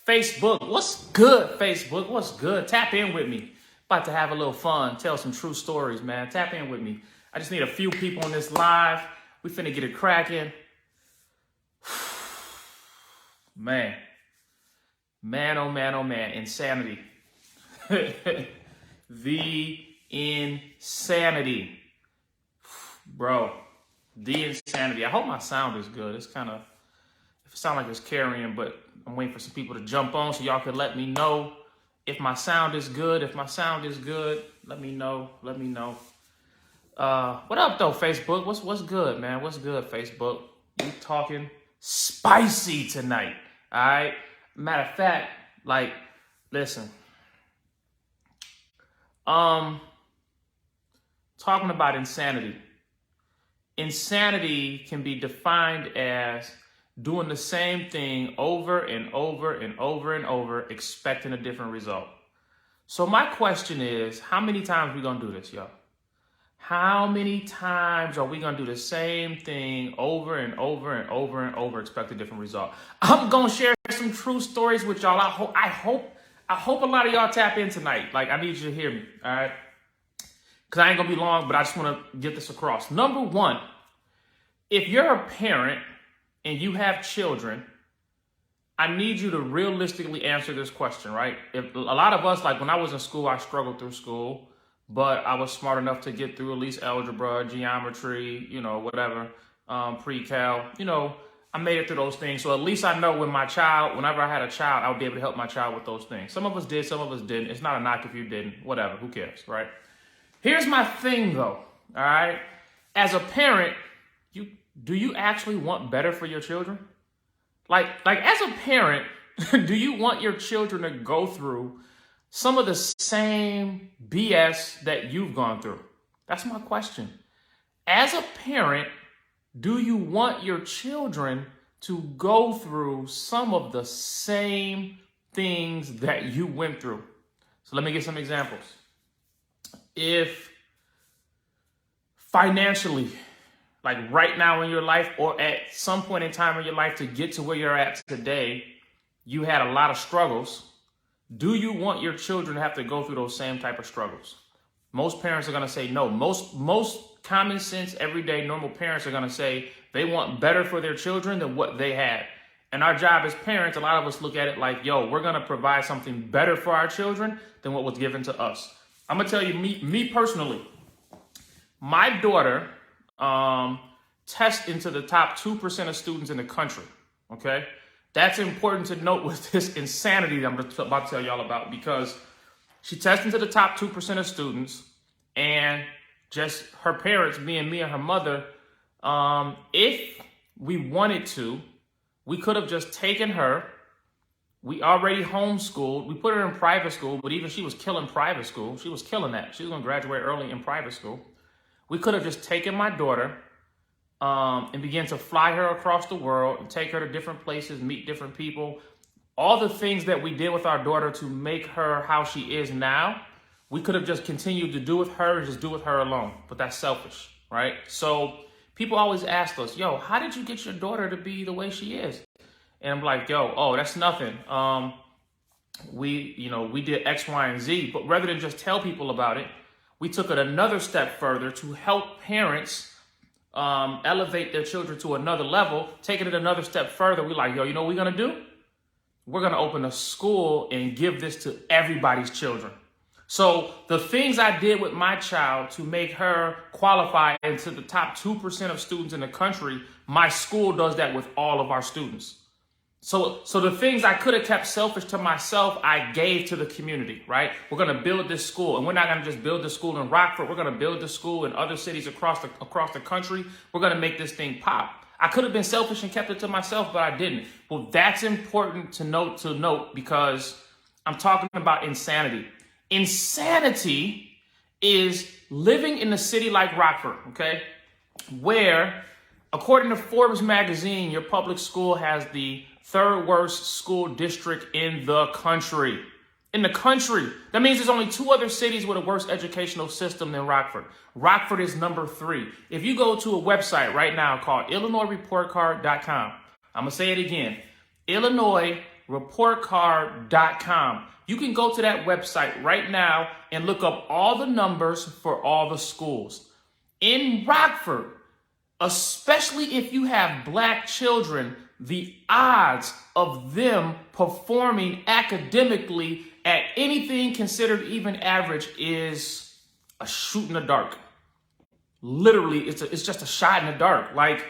Facebook, what's good, Facebook? What's good? Tap in with me. About to have a little fun, tell some true stories, man. Tap in with me. I just need a few people on this live. We finna get it cracking. Man. Man, oh man, oh man. Insanity. The insanity. Bro, the insanity. I hope my sound is good. It's kind of, if it sounds like it's carrying, but I'm waiting for some people to jump on so y'all can let me know if my sound is good. If my sound is good, let me know. Let me know. What up though, Facebook? What's good, man? What's good, Facebook? You talking spicy tonight, all right? Matter of fact, like, listen. Talking about insanity. Insanity can be defined as doing the same thing over and over and over and over, expecting a different result. So my question is, how many times are we gonna do this, y'all? How many times are we gonna do the same thing over and over and over and over, expect a different result? I'm gonna share some true stories with y'all. I hope a lot of y'all tap in tonight. Like, I need you to hear me, all right? Because I ain't gonna be long, but I just wanna get this across. Number one, if you're a parent and you have children, I need you to realistically answer this question, right? If a lot of us, like when I was in school, I struggled through school, but I was smart enough to get through at least algebra, geometry, whatever, pre-cal, I made it through those things. So at least I know whenever I had a child, I would be able to help my child with those things. Some of us did, some of us didn't. It's not a knock if you didn't, whatever, who cares, right? Here's my thing though, all right? As a parent, do you actually want better for your children? Like as a parent, do you want your children to go through some of the same BS that you've gone through? That's my question. As a parent, do you want your children to go through some of the same things that you went through? So let me give some examples. If financially, like right now in your life or at some point in time in your life to get to where you're at today, you had a lot of struggles. Do you want your children to have to go through those same type of struggles? Most parents are going to say no. Most common sense, everyday, normal parents are going to say they want better for their children than what they had. And our job as parents, a lot of us look at it like, yo, we're going to provide something better for our children than what was given to us. I'm going to tell you, me personally, my daughter test into the top 2% of students in the country, okay? That's important to note with this insanity that I'm about to tell y'all about, because she tests into the top 2% of students, and just her parents, me and her mother, if we wanted to, we could have just taken her. We already homeschooled. We put her in private school, but even she was killing private school. She was killing that. She was going to graduate early in private school. We could have just taken my daughter and began to fly her across the world and take her to different places, meet different people. All the things that we did with our daughter to make her how she is now, we could have just continued to do with her and just do with her alone. But that's selfish, right? So people always ask us, yo, how did you get your daughter to be the way she is? And I'm like, that's nothing. We did X, Y, and Z. But rather than just tell people about it, we took it another step further to help parents elevate their children to another level. Taking it another step further, we're like, you know what we're going to do? We're going to open a school and give this to everybody's children. So the things I did with my child to make her qualify into the top 2% of students in the country, my school does that with all of our students. So the things I could have kept selfish to myself, I gave to the community, right? We're going to build this school, and we're not going to just build the school in Rockford. We're going to build the school in other cities across the country. We're going to make this thing pop. I could have been selfish and kept it to myself, but I didn't. Well, that's important to note because I'm talking about insanity. Insanity is living in a city like Rockford, okay, where, according to Forbes magazine, your public school has the third worst school district in the country. In the country. That means there's only 2 other cities with a worse educational system than Rockford. Rockford is number 3. If you go to a website right now called IllinoisReportCard.com, I'm going to say it again, Illinois reportcard.com. You can go to that website right now and look up all the numbers for all the schools. In Rockford, especially if you have black children, the odds of them performing academically at anything considered even average is a shoot in the dark. Literally, it's just a shot in the dark. Like,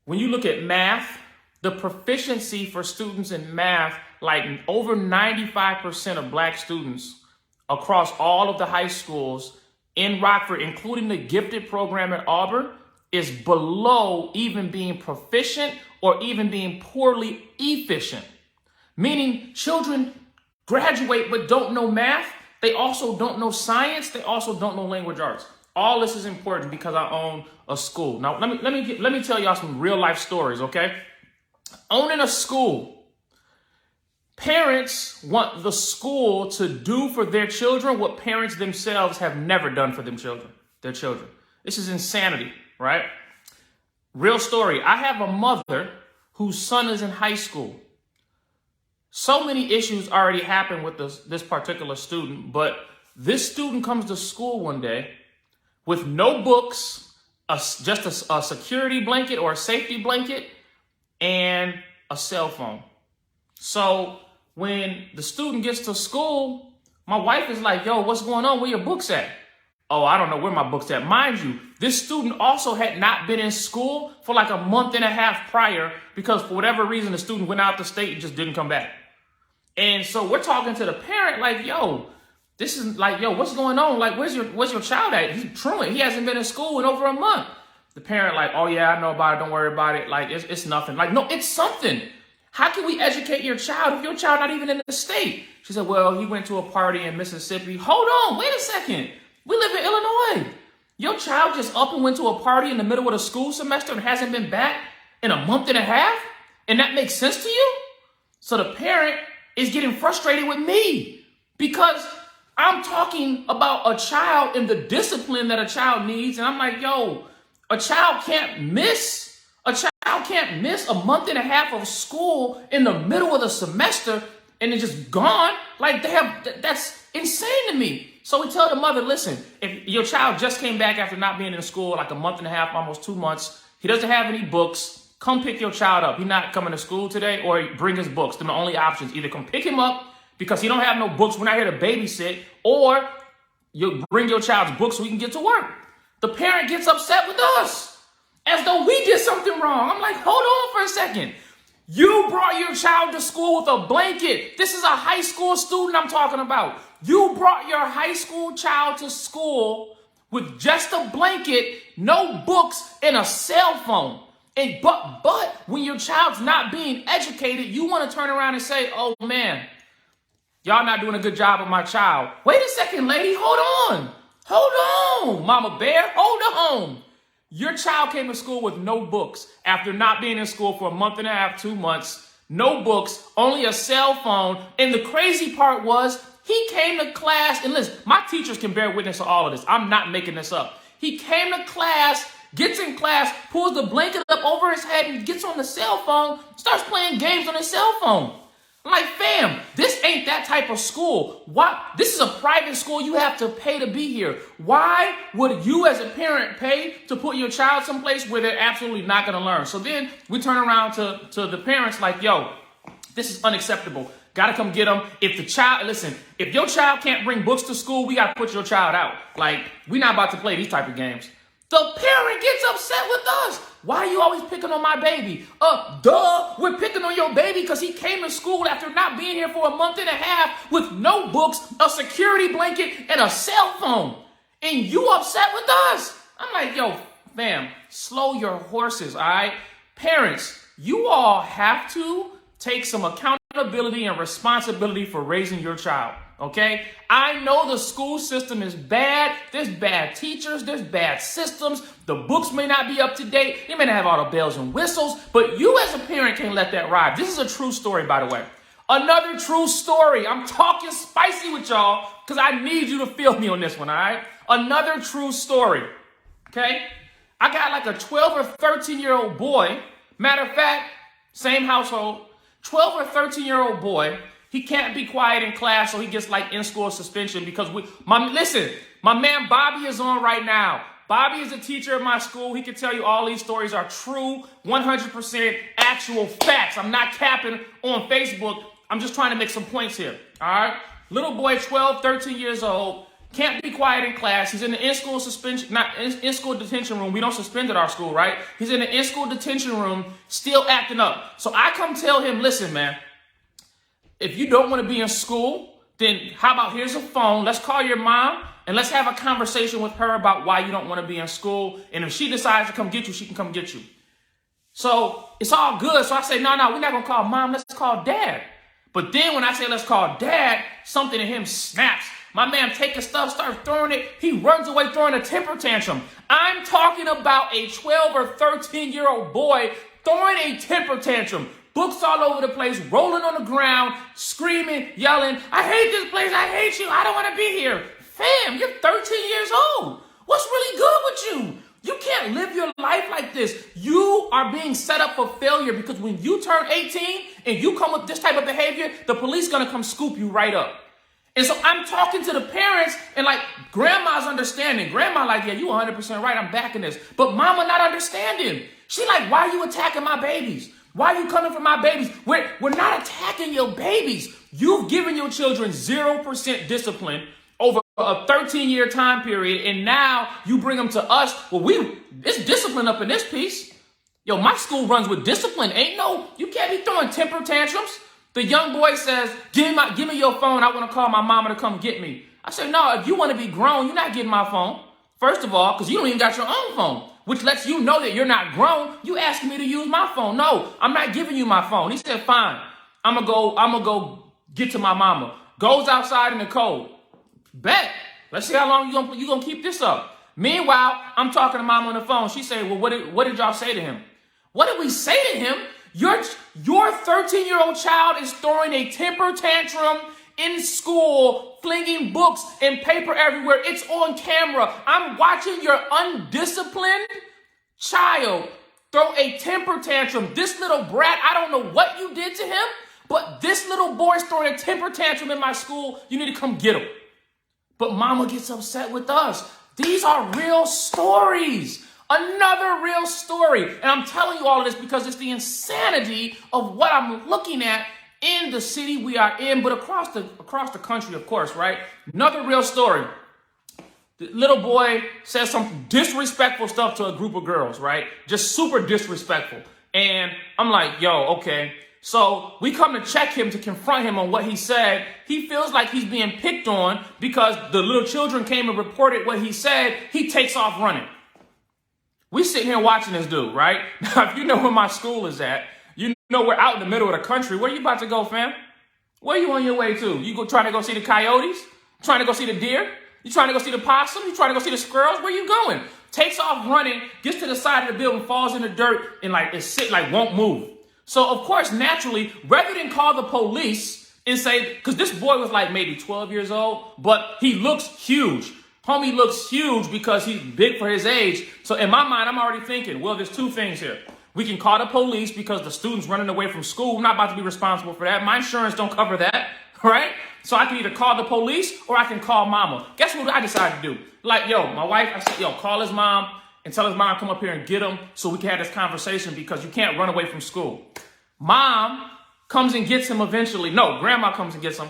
when you look at math, the proficiency for students in math, like over 95% of black students across all of the high schools in Rockford, including the gifted program at Auburn, is below even being proficient or even being poorly efficient. Meaning children graduate but don't know math. They also don't know science. They also don't know language arts. All this is important because I own a school. Now, let me tell y'all some real life stories, okay? Owning a school, parents want the school to do for their children what parents themselves have never done for their children. This is insanity, right? Real story. I have a mother whose son is in high school. So many issues already happened with this particular student, but this student comes to school one day with no books, just a security blanket or a safety blanket, and a cell phone. So when the student gets to school, my wife is like, yo, what's going on? Where your books at? Oh, I don't know where my book's at. Mind you, this student also had not been in school for like a month and a half prior because for whatever reason, the student went out the state and just didn't come back. And so we're talking to the parent like, yo, this is like, yo, what's going on? Like, where's your child at? He's truant. He hasn't been in school in over a month. The parent like, oh yeah, I know about it. Don't worry about it. Like, it's nothing. Like, no, it's something. How can we educate your child if your child not even in the state? She said, well, he went to a party in Mississippi. Hold on, wait a second. We live in Illinois. Your child just up and went to a party in the middle of the school semester and hasn't been back in a month and a half? And that makes sense to you? So the parent is getting frustrated with me because I'm talking about a child and the discipline that a child needs. And I'm like, yo, a child can't miss a month and a half of school in the middle of the semester and it's just gone. Like that's insane to me. So we tell the mother, listen, if your child just came back after not being in school like a month and a half, almost 2 months, he doesn't have any books, come pick your child up. He's not coming to school today or bring his books. They're the only options. Either come pick him up because he don't have no books. We're not here to babysit, or you bring your child's books so he can get to work. The parent gets upset with us as though we did something wrong. I'm like, hold on for a second. You brought your child to school with a blanket. This is a high school student I'm talking about. You brought your high school child to school with just a blanket, no books, and a cell phone. And but when your child's not being educated, you want to turn around and say, oh man, y'all not doing a good job with my child. Wait a second, lady, hold on. Hold on, Mama Bear, hold on. Your child came to school with no books after not being in school for a month and a half, 2 months, no books, only a cell phone. And the crazy part was he came to class, and listen, my teachers can bear witness to all of this. I'm not making this up. He came to class, gets in class, pulls the blanket up over his head and gets on the cell phone, starts playing games on his cell phone. I'm like, fam, this ain't that type of school. Why? This is a private school. You have to pay to be here. Why would you as a parent pay to put your child someplace where they're absolutely not going to learn? So then we turn around to the parents like, yo, this is unacceptable. Got to come get them. If your child can't bring books to school, we got to put your child out. Like, we're not about to play these type of games. The parent gets upset with us. Why are you always picking on my baby? We're picking on your baby because he came to school after not being here for a month and a half with no books, a security blanket, and a cell phone. And you upset with us? I'm like, yo, fam, slow your horses, all right? Parents, you all have to take some accountability and responsibility for raising your child. Okay, I know the school system is bad. There's bad teachers. There's bad systems. The books may not be up to date. They may not have all the bells and whistles, but you as a parent can't let that ride. This is a true story, by the way. Another true story. I'm talking spicy with y'all because I need you to feel me on this one, all right? Another true story, okay? I got like a 12 or 13-year-old boy. Matter of fact, same household. 12 or 13-year-old boy, he can't be quiet in class, so he gets like in-school suspension because my man Bobby is on right now. Bobby is a teacher at my school. He can tell you all these stories are true, 100% actual facts. I'm not capping on Facebook. I'm just trying to make some points here. All right. Little boy, 12, 13 years old, can't be quiet in class. He's in the in-school suspension, not in-school detention room. We don't suspend at our school, right? He's in the in-school detention room, still acting up. So I come tell him, listen, man, if you don't want to be in school, then how about here's a phone. Let's call your mom and let's have a conversation with her about why you don't want to be in school. And if she decides to come get you, she can come get you. So it's all good. So I say, no, we're not going to call mom. Let's call dad. But then when I say let's call dad, something in him snaps. My man taking stuff, starts throwing it. He runs away throwing a temper tantrum. I'm talking about a 12 or 13-year-old boy throwing a temper tantrum. Books all over the place, rolling on the ground, screaming, yelling, I hate this place, I hate you, I don't want to be here. Fam, you're 13 years old. What's really good with you? You can't live your life like this. You are being set up for failure because when you turn 18 and you come with this type of behavior, the police going to come scoop you right up. And so I'm talking to the parents and like grandma's understanding. Grandma like, yeah, you 100% right. I'm backing this. But mama not understanding. She like, why are you attacking my babies? Why are you coming for my babies? We're not attacking your babies. You've given your children 0% discipline over a 13-year time period, and now you bring them to us. Well, it's discipline up in this piece. Yo, my school runs with discipline. You can't be throwing temper tantrums. The young boy says, give me your phone. I want to call my mama to come get me. I said, no, if you want to be grown, you're not getting my phone. First of all, because you don't even got your own phone, which lets you know that you're not grown. You asking me to use my phone. No, I'm not giving you my phone. He said, fine. I'm gonna go get to my mama. Goes outside in the cold. Bet. Let's see how long you gonna keep this up. Meanwhile, I'm talking to mom on the phone. She said, well, what did y'all say to him? What did we say to him? Your 13-year-old child is throwing a temper tantrum in school, flinging books and paper everywhere. It's on camera. I'm watching your undisciplined child throw a temper tantrum. This little brat, I don't know what you did to him, but this little boy's throwing a temper tantrum in my school. You need to come get him. But mama gets upset with us. These are real stories. Another real story. And I'm telling you all of this because it's the insanity of what I'm looking at in the city we are in, but across the country, of course, right? Another real story. The little boy says some disrespectful stuff to a group of girls, right? Just super disrespectful. And I'm like, yo, okay. So we come to check him to confront him on what he said. He feels like he's being picked on because the little children came and reported what he said. He takes off running. We sitting here watching this dude, right? Now, if you know where my school is at, you know we're out in the middle of the country. Where you about to go, fam? Where you on your way to? You trying to go see the coyotes? Trying to go see the deer? You trying to go see the possum? You trying to go see the squirrels? Where you going? Takes off running, gets to the side of the building, falls in the dirt, and won't move. So, of course, naturally, rather than call the police and say, because this boy was like maybe 12 years old, but he looks huge. Homie looks huge because he's big for his age. So in my mind, I'm already thinking, well, there's two things here. We can call the police because the student's running away from school. I'm not about to be responsible for that. My insurance don't cover that, right? So I can either call the police or I can call mama. Guess what I decided to do? Like, my wife, I said, call his mom and tell his mom to come up here and get him so we can have this conversation because you can't run away from school. Mom comes and gets him eventually. No, grandma comes and gets him.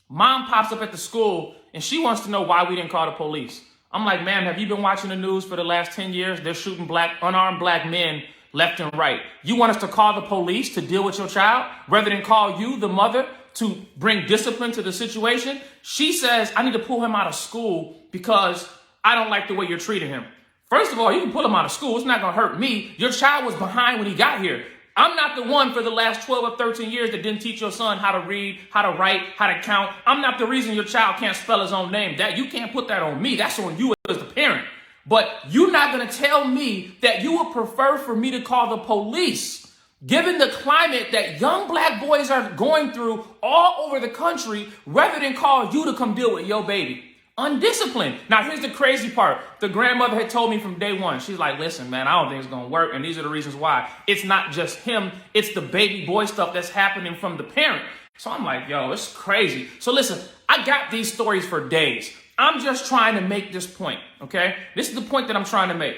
Mom pops up at the school and she wants to know why we didn't call the police. I'm like, ma'am, have you been watching the news for the last 10 years? They're shooting unarmed black men left and right. You want us to call the police to deal with your child rather than call you, the mother, to bring discipline to the situation? She says, I need to pull him out of school because I don't like the way you're treating him. First of all, you can pull him out of school. It's not going to hurt me. Your child was behind when he got here. I'm not the one for the last 12 or 13 years that didn't teach your son how to read, how to write, how to count. I'm not the reason your child can't spell his own name. That you can't put that on me. That's on you as the parent. But you're not going to tell me that you would prefer for me to call the police, given the climate that young black boys are going through all over the country, rather than call you to come deal with your baby. undisciplined. Now, here's the crazy part. The grandmother had told me from day one, she's like, listen, man, I don't think it's going to work. And these are the reasons why. It's not just him. It's the baby boy stuff that's happening from the parent. So I'm like, yo, it's crazy. So listen, I got these stories for days. I'm just trying to make this point, okay? This is the point that I'm trying to make.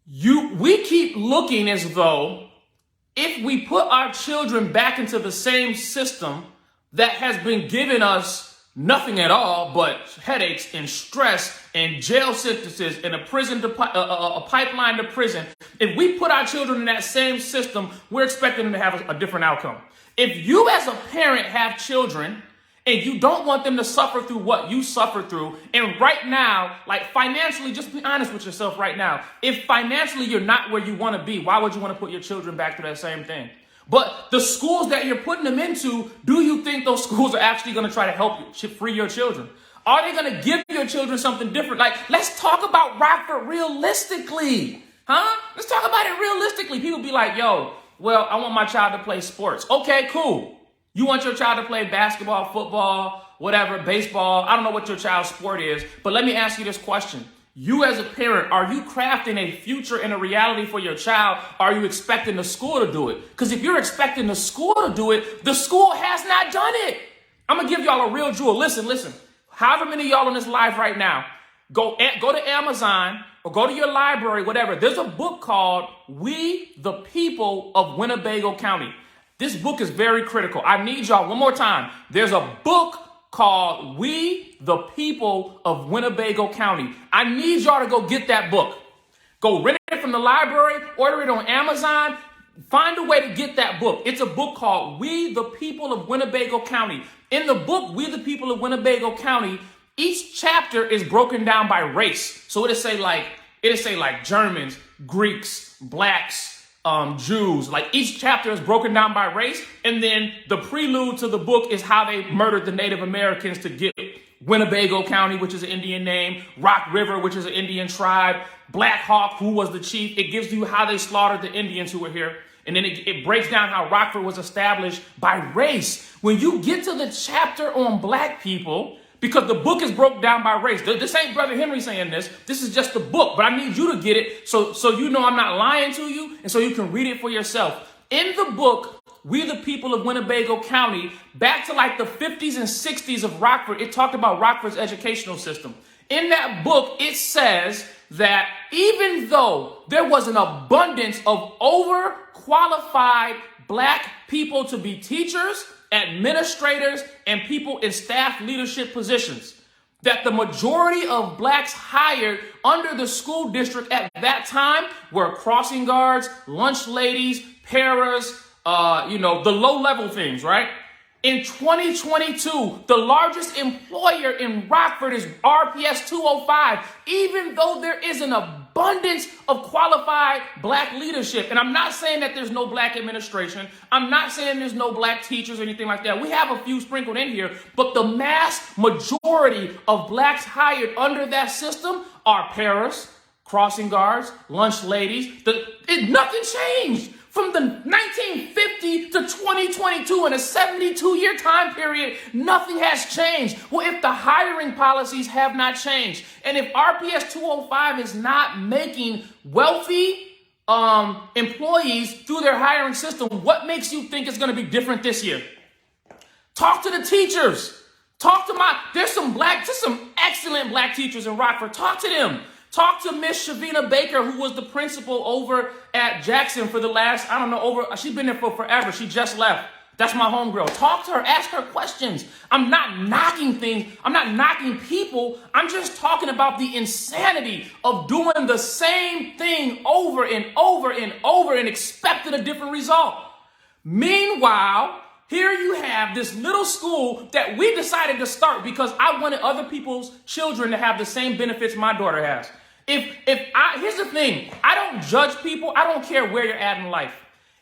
We keep looking as though if we put our children back into the same system that has been giving us nothing at all but headaches and stress and jail sentences and a pipeline to prison, if we put our children in that same system, we're expecting them to have a different outcome. If you as a parent have children and you don't want them to suffer through what you suffer through, and right now, like financially, just be honest with yourself right now. If financially you're not where you want to be, why would you want to put your children back through that same thing? But the schools that you're putting them into, do you think those schools are actually going to try to help you free your children? Are they going to give your children something different? Like, let's talk about Rockford realistically, huh? Let's talk about it realistically. People be like, yo, well, I want my child to play sports. Okay, cool. You want your child to play basketball, football, whatever, baseball. I don't know what your child's sport is, but let me ask you this question. You as a parent, are you crafting a future and a reality for your child? Are you expecting the school to do it? Because if you're expecting the school to do it, the school has not done it. I'm going to give y'all a real jewel. Listen. However many of y'all in this live right now, go to Amazon or go to your library, whatever. There's a book called We the People of Winnebago County. This book is very critical. I need y'all one more time. There's a book called We the People of Winnebago County. I need y'all to go get that book. Go rent it from the library, order it on Amazon. Find a way to get that book. It's a book called We the People of Winnebago County. In the book, We the People of Winnebago County, each chapter is broken down by race. So it'll say like Germans, Greeks, blacks, Jews. Like each chapter is broken down by race. And then the prelude to the book is how they murdered the Native Americans to get Winnebago County, which is an Indian name, Rock River, which is an Indian tribe, Black Hawk, who was the chief. It gives you how they slaughtered the Indians who were here. And then it breaks down how Rockford was established by race. When you get to the chapter on black people, because the book is broken down by race. This ain't Brother Henry saying this. This is just the book, but I need you to get it so you know I'm not lying to you and so you can read it for yourself. In the book, We the People of Winnebago County, back to like the 50s and 60s of Rockford, it talked about Rockford's educational system. In that book, it says that even though there was an abundance of overqualified black people to be teachers, administrators, and people in staff leadership positions, that the majority of blacks hired under the school district at that time were crossing guards, lunch ladies, paras, the low-level things, right? In 2022, the largest employer in Rockford is RPS 205, even though there is an abundance of qualified black leadership. And I'm not saying that there's no black administration. I'm not saying there's no black teachers or anything like that. We have a few sprinkled in here, but the mass majority of blacks hired under that system are paras, crossing guards, lunch ladies. Nothing changed. From the 1950 to 2022, in a 72-year time period, nothing has changed. Well, if the hiring policies have not changed, and if RPS 205 is not making wealthy employees through their hiring system, what makes you think it's going to be different this year? Talk to the teachers. There's some excellent black teachers in Rockford. Talk to them. Talk to Miss Shavina Baker, who was the principal over at Jackson for the last, she's been there for forever. She just left. That's my homegirl. Talk to her, ask her questions. I'm not knocking things. I'm not knocking people. I'm just talking about the insanity of doing the same thing over and over and over and expecting a different result. Meanwhile, here you have this little school that we decided to start because I wanted other people's children to have the same benefits my daughter has. Here's the thing, I don't judge people. I don't care where you're at in life.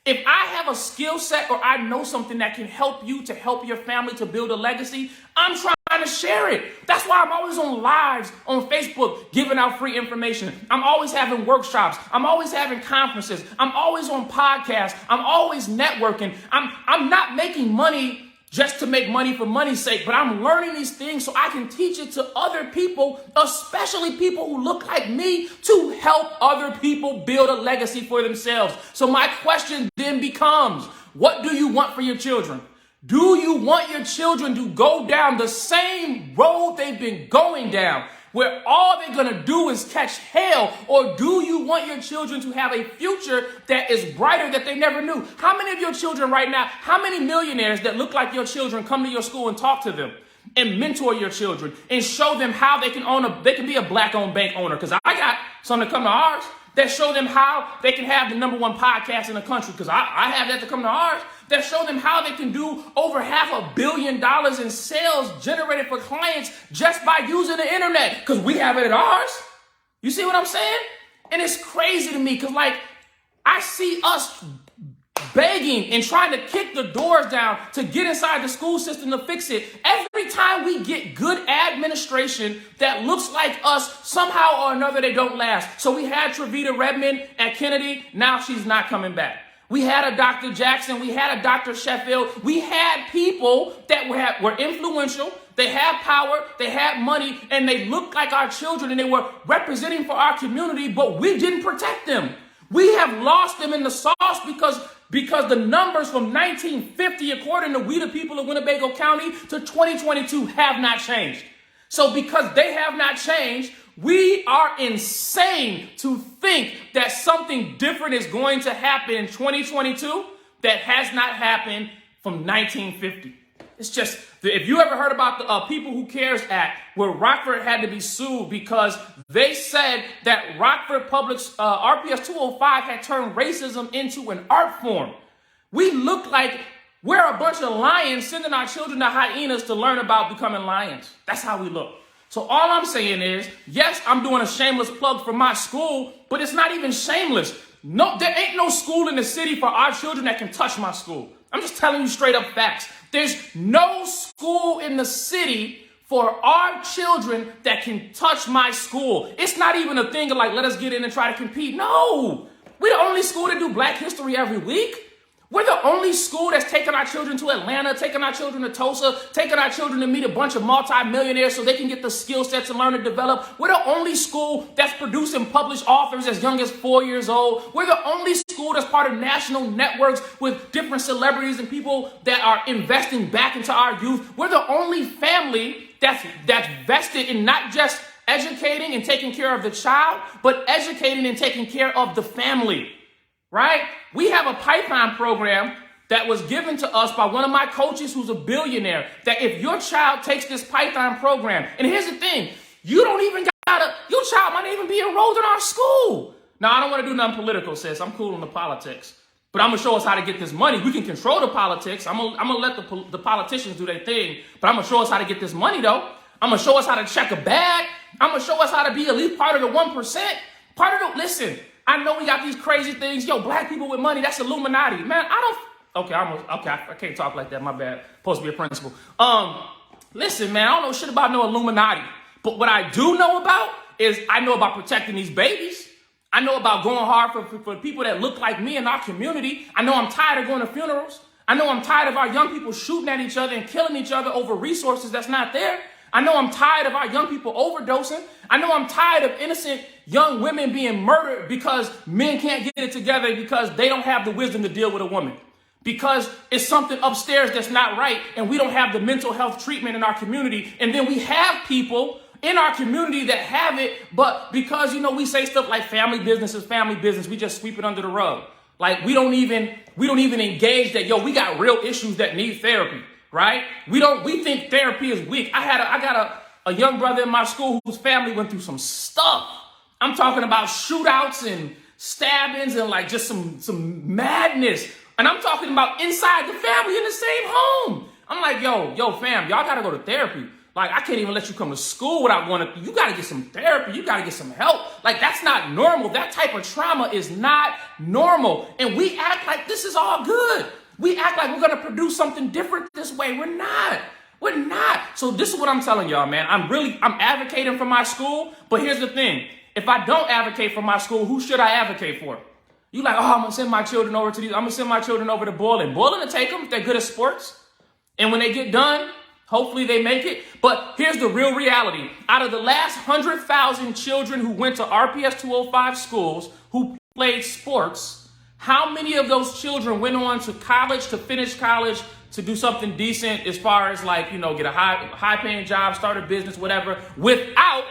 If I have a skill set or I know something that can help you to help your family to build a legacy, I'm trying to share it. That's why I'm always on lives on Facebook giving out free information. I'm always having workshops. I'm always having conferences. I'm always on podcasts. I'm always networking. I'm not making money just to make money for money's sake, but I'm learning these things so I can teach it to other people, especially people who look like me, to help other people build a legacy for themselves. So my question then becomes, what do you want for your children? Do you want your children to go down the same road they've been going down, where all they're going to do is catch hell? Or do you want your children to have a future that is brighter that they never knew? How many of your children right now, how many millionaires that look like your children come to your school and talk to them and mentor your children and show them how they can be a black-owned bank owner? Because I got some that come to ours that show them how they can have the #1 podcast in the country, because I have that to come to ours, that show them how they can do over $500 million in sales generated for clients just by using the internet, because we have it at ours. You see what I'm saying? And it's crazy to me, because like I see us begging and trying to kick the doors down to get inside the school system to fix it. Every time we get good administration that looks like us, somehow or another they don't last. So we had Trevita Redmond at Kennedy. Now she's not coming back. We had a Dr. Jackson. We had a Dr. Sheffield. We had people that were influential. They had power. They had money. And they looked like our children. And they were representing for our community. But we didn't protect them. We have lost them in the sauce because the numbers from 1950, according to We the People of Winnebago County, to 2022 have not changed. So because they have not changed, we are insane to think that something different is going to happen in 2022 that has not happened from 1950. It's just, if you ever heard about the People Who Cares Act, where Rockford had to be sued because they said that Rockford Public's RPS 205 had turned racism into an art form. We look like we're a bunch of lions sending our children to hyenas to learn about becoming lions. That's how we look. So all I'm saying is, yes, I'm doing a shameless plug for my school, but it's not even shameless. No, there ain't no school in the city for our children that can touch my school. I'm just telling you straight up facts. There's no school in the city for our children that can touch my school. It's not even a thing of like, let us get in and try to compete. No, we're the only school that do Black History every week. We're the only school that's taking our children to Atlanta, taking our children to Tulsa, taking our children to meet a bunch of multimillionaires so they can get the skill sets and learn to develop. We're the only school that's producing published authors as young as 4 years old. We're the only school that's part of national networks with different celebrities and people that are investing back into our youth. We're the only family that's vested in not just educating and taking care of the child, but educating and taking care of the family. Right? We have a Python program that was given to us by one of my coaches who's a billionaire, that if your child takes this Python program, and here's the thing, your child might even be enrolled in our school. Now, I don't want to do nothing political, sis. I'm cool on the politics. But I'm going to show us how to get this money. We can control the politics. I'm going to let the politicians do their thing. But I'm going to show us how to get this money, though. I'm going to show us how to check a bag. I'm going to show us how to be at least part of the 1%. Listen. I know we got these crazy things. Yo, Black people with money, that's Illuminati. Man, I can't talk like that. My bad. Supposed to be a principal. Listen, man, I don't know shit about no Illuminati. But what I do know about is I know about protecting these babies. I know about going hard for people that look like me in our community. I know I'm tired of going to funerals. I know I'm tired of our young people shooting at each other and killing each other over resources that's not there. I know I'm tired of our young people overdosing. I know I'm tired of innocent young women being murdered because men can't get it together because they don't have the wisdom to deal with a woman. Because it's something upstairs that's not right and we don't have the mental health treatment in our community. And then we have people in our community that have it, but because, we say stuff like family business is family business, we just sweep it under the rug. Like we don't even engage that, we got real issues that need therapy. Right? We think therapy is weak. I got a young brother in my school whose family went through some stuff. I'm talking about shootouts and stabbings and like just some madness. And I'm talking about inside the family in the same home. I'm like, yo, fam, y'all got to go to therapy. Like, I can't even let you come to school without going to, you got to get some therapy. You got to get some help. Like, that's not normal. That type of trauma is not normal. And we act like this is all good. We act like we're going to produce something different this way. We're not. So this is what I'm telling y'all, man. I'm advocating for my school. But here's the thing. If I don't advocate for my school, who should I advocate for? You like, I'm going to send my children over to I'm going to send my children over to Boylan. Boylan will take them if they're good at sports. And when they get done, hopefully they make it. But here's the real reality. Out of the last 100,000 children who went to RPS 205 schools, who played sports, how many of those children went on to college, to finish college, to do something decent as far as like, get a high paying job, start a business, whatever, without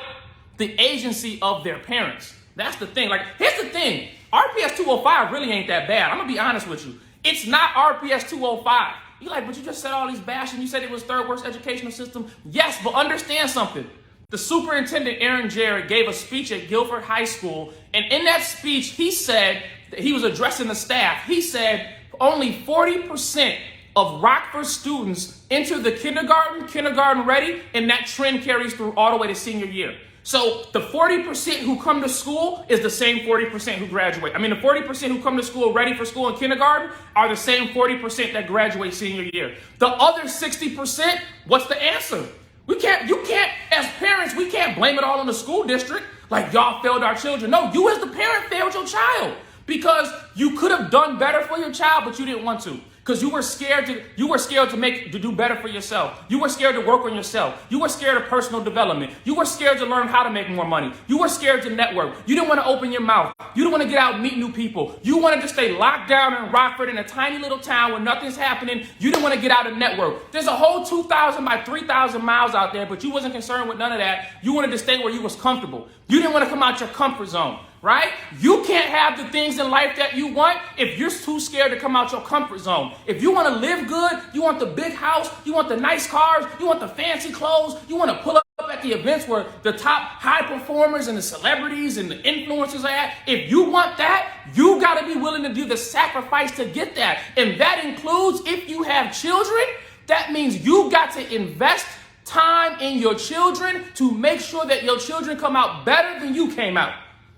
the agency of their parents? That's the thing. Like, here's the thing. RPS 205 really ain't that bad. I'm going to be honest with you. It's not RPS 205. You're like, but you just said all these bashing. You said it was third worst educational system. Yes, but understand something. The superintendent, Aaron Jarrett, gave a speech at Guilford High School. And in that speech, he said, that he was addressing the staff. He said only 40% of Rockford students enter the kindergarten ready, and that trend carries through all the way to senior year. So the 40% who come to school is the same 40% who graduate. The 40% who come to school ready for school in kindergarten are the same 40% that graduate senior year. The other 60%, what's the answer? You can't, as parents, we can't blame it all on the school district. Like, y'all failed our children. No, you as the parent failed your child because you could have done better for your child, but you didn't want to. Because you were scared to do better for yourself. You were scared to work on yourself. You were scared of personal development. You were scared to learn how to make more money. You were scared to network. You didn't want to open your mouth. You didn't want to get out and meet new people. You wanted to stay locked down in Rockford in a tiny little town where nothing's happening. You didn't want to get out and network. There's a whole 2,000 by 3,000 miles out there, but you wasn't concerned with none of that. You wanted to stay where you was comfortable. You didn't want to come out your comfort zone. Right? You can't have the things in life that you want if you're too scared to come out your comfort zone. If you want to live good, you want the big house, you want the nice cars, you want the fancy clothes, you want to pull up at the events where the top high performers and the celebrities and the influencers are at. If you want that, you got to be willing to do the sacrifice to get that. And that includes, if you have children, that means you got to invest time in your children to make sure that your children come out better than you came out.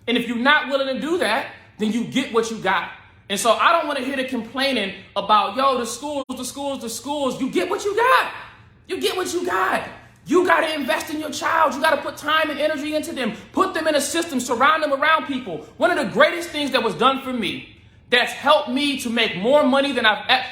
And if you're not willing to do that, then you get what you got. And so I don't want to hear the complaining about, the schools. You get what you got. You get what you got. You got to invest in your child. You got to put time and energy into them. Put them in a system. Surround them around people. One of the greatest things that was done for me that's helped me to make more money than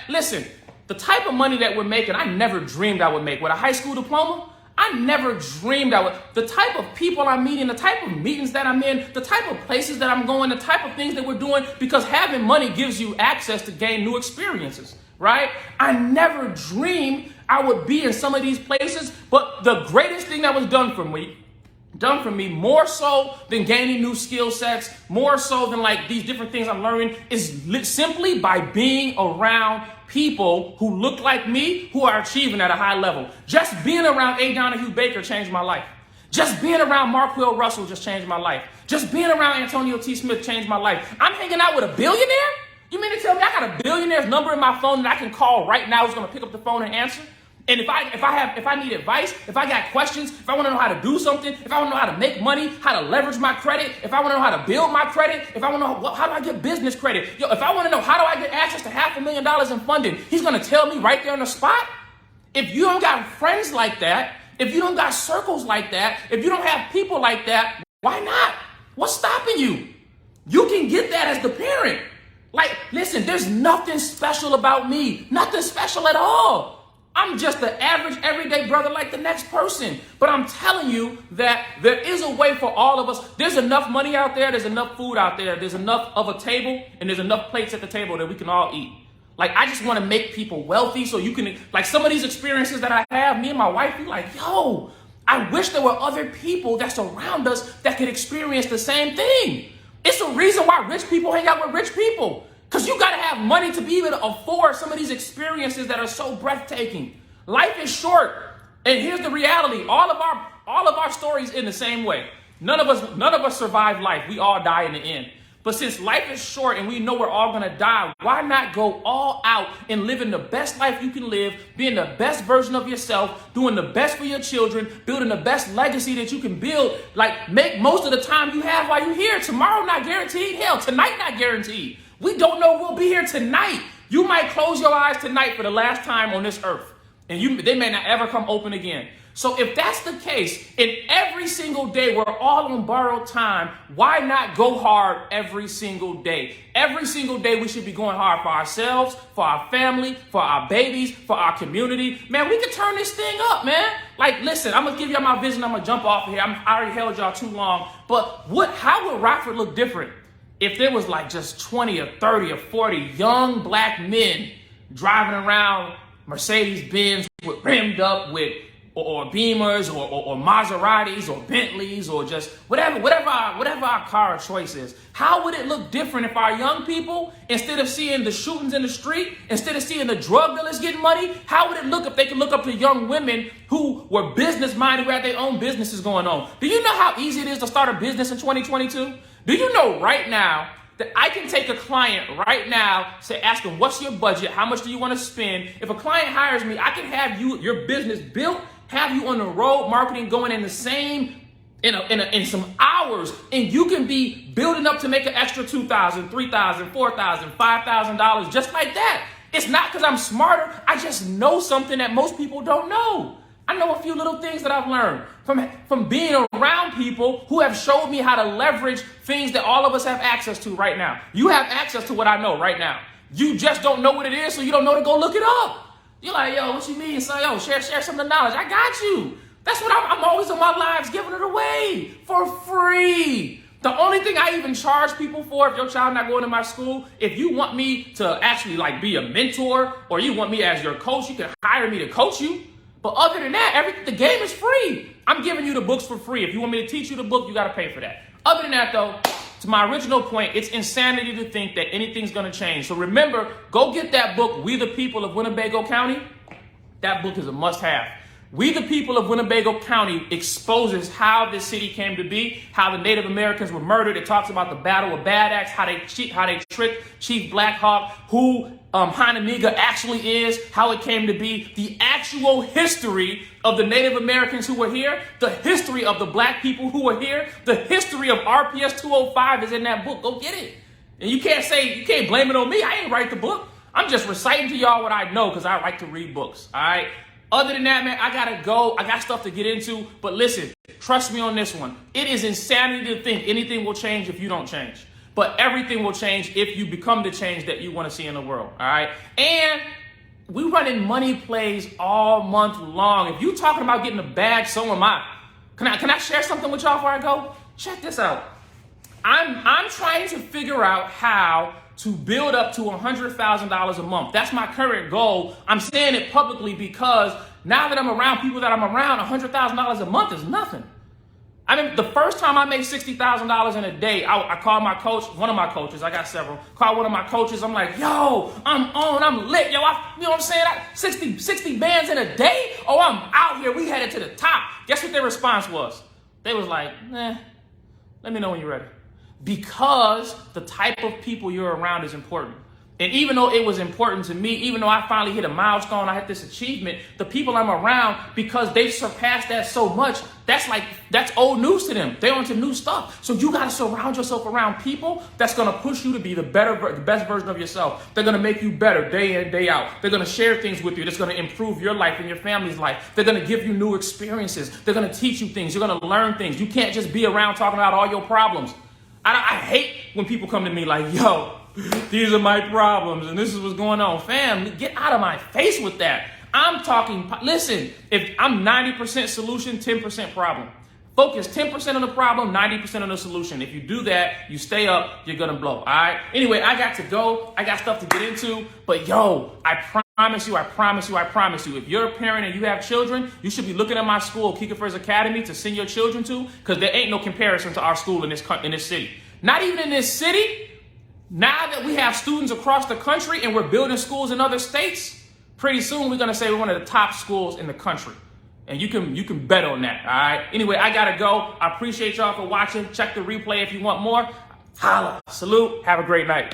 listen, the type of money that we're making, I never dreamed I would make. With a high school diploma, I never dreamed I would. The type of people I'm meeting, the type of meetings that I'm in, the type of places that I'm going, the type of things that we're doing, because having money gives you access to gain new experiences, right? I never dreamed I would be in some of these places, but the greatest thing that was done for me, more so than gaining new skill sets, more so than like these different things I'm learning, is simply by being around people who look like me, who are achieving at a high level. Just being around A. Donahue Baker changed my life. Just being around Marquell Russell just changed my life. Just being around Antonio T. Smith changed my life. I'm hanging out with a billionaire? You mean to tell me I got a billionaire's number in my phone that I can call right now who's going to pick up the phone and answer? And if I need advice, if I got questions, if I want to know how to do something, if I want to know how to make money, how to leverage my credit, if I want to know how to build my credit, if I want to know how do I get business credit, if I want to know how do I get access to $500,000 in funding, he's going to tell me right there on the spot. If you don't got friends like that, if you don't got circles like that, if you don't have people like that, why not? What's stopping you? You can get that as the parent. Like, listen, there's nothing special about me. Nothing special at all. I'm just the average, everyday brother like the next person. But I'm telling you that there is a way for all of us. There's enough money out there. There's enough food out there. There's enough of a table, and there's enough plates at the table that we can all eat. Like, I just want to make people wealthy so you can, like some of these experiences that I have, me and my wife be like, I wish there were other people that surround us that could experience the same thing. It's the reason why rich people hang out with rich people. Because you got to have money to be able to afford some of these experiences that are so breathtaking. Life is short. And here's the reality. All of our stories in the same way. None of us survive life. We all die in the end. But since life is short and we know we're all going to die, why not go all out and living the best life you can live, being the best version of yourself, doing the best for your children, building the best legacy that you can build, like make most of the time you have while you're here. Tomorrow not guaranteed. Hell, tonight not guaranteed. We don't know we'll be here tonight. You might close your eyes tonight for the last time on this earth, and they may not ever come open again. So if that's the case, and every single day we're all on borrowed time, why not go hard every single day? Every single day we should be going hard for ourselves, for our family, for our babies, for our community. Man, we can turn this thing up, man. Like, listen, I'm going to give y'all my vision. I'm going to jump off of here. I already held y'all too long. But how would Rockford look different if there was like just 20 or 30 or 40 young black men driving around Mercedes-Benz rimmed up with or Beamers or Maseratis or Bentleys or just whatever our car of choice is? How would it look different if our young people, instead of seeing the shootings in the street, instead of seeing the drug dealers getting money, how would it look if they could look up to young women who were business minded, who had their own businesses going on? Do you know how easy it is to start a business in 2022? Do you know right now that I can take a client right now, say, ask them, what's your budget? How much do you want to spend? If a client hires me, I can have your business built, have you on the road, marketing going in the same, in some hours, and you can be building up to make an extra $2,000, $3,000, $4,000, $5,000 just like that. It's not because I'm smarter. I just know something that most people don't know. I know a few little things that I've learned from being around people who have showed me how to leverage things that all of us have access to right now. You have access to what I know right now. You just don't know what it is, so you don't know to go look it up. You're like, yo, what you mean? So, yo, share some of the knowledge. I got you. That's what I'm always on my lives, giving it away for free. The only thing I even charge people for, if your child not going to my school, if you want me to actually like be a mentor or you want me as your coach, you can hire me to coach you. But other than that, the game is free. I'm giving you the books for free. If you want me to teach you the book, you got to pay for that. Other than that, though, to my original point, it's insanity to think that anything's going to change. So remember, go get that book, We the People of Winnebago County. That book is a must-have. We the People of Winnebago County exposes how this city came to be, how the Native Americans were murdered. It talks about the Battle of Bad Axe, how they tricked Chief Black Hawk, who Hananiga actually is, how it came to be, the actual history of the Native Americans who were here, the history of the black people who were here, the history of RPS 205 is in that book. Go get it. And you can't blame it on me. I ain't write the book. I'm just reciting to y'all what I know because I like to read books. All right. Other than that, man, I gotta go. I got stuff to get into. But listen, trust me on this one. It is insanity to think anything will change if you don't change. But everything will change if you become the change that you want to see in the world. All right. And we running money plays all month long. If you talking about getting a bag, so am I. Can I share something with y'all before I go? Check this out. I'm trying to figure out how to build up to $100,000 a month. That's my current goal. I'm saying it publicly because now that I'm around people that I'm around, $100,000 a month is nothing. I mean, the first time I made $60,000 in a day, I called my coach, one of my coaches, I got several, called one of my coaches. I'm like, yo, I'm lit. Yo, you know what I'm saying? 60 bands in a day? Oh, I'm out here. We headed to the top. Guess what their response was? They was like, let me know when you're ready. Because the type of people you're around is important. And even though it was important to me, even though I finally hit a milestone, I hit this achievement, the people I'm around, because they surpassed that so much, that's old news to them. They're onto new stuff. So you got to surround yourself around people that's going to push you to be the best version of yourself. They're going to make you better day in, day out. They're going to share things with you that's going to improve your life and your family's life. They're going to give you new experiences. They're going to teach you things. You're going to learn things. You can't just be around talking about all your problems. I hate when people come to me like, yo, these are my problems and this is what's going on. Fam, get out of my face with that. I'm talking, listen, if I'm 90% solution, 10% problem. Focus 10% on the problem, 90% on the solution. If you do that, you stay up, you're going to blow. All right. Anyway, I got to go. I got stuff to get into. But yo, I promise you, if you're a parent and you have children, you should be looking at my school, Kikafers Academy, to send your children to, because there ain't no comparison to our school in this city. Not even in this city. Now that we have students across the country and we're building schools in other states, pretty soon we're going to say we're one of the top schools in the country. And you can bet on that, all right? Anyway, I got to go. I appreciate y'all for watching. Check the replay if you want more. Holla. Salute. Have a great night.